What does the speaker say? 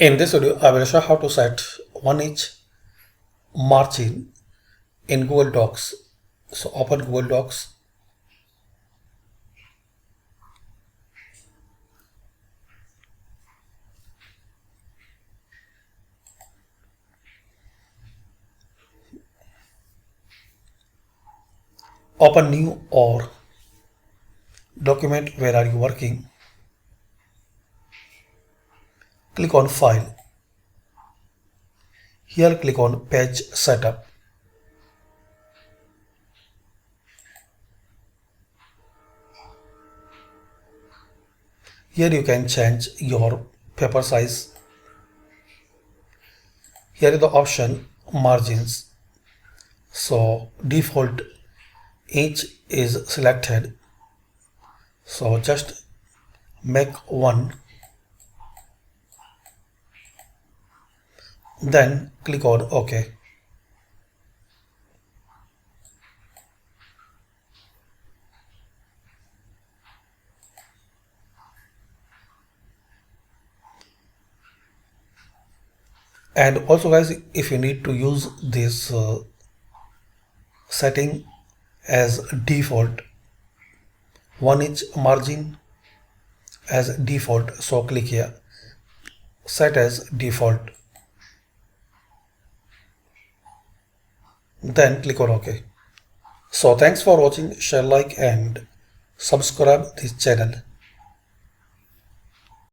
In this video, I will show how to set 1 inch margin in Google Docs. So open Google Docs. Open new or document where are you working. Click on File. Here click on Page Setup. Here you can change your paper size. Here is the option margins. So default inch is selected. So just make one. Then click on OK. And also guys, if you need to use this setting as default 1 inch margin as default, so click here set as default, then click on OK. So thanks for watching. Share, like and subscribe this channel.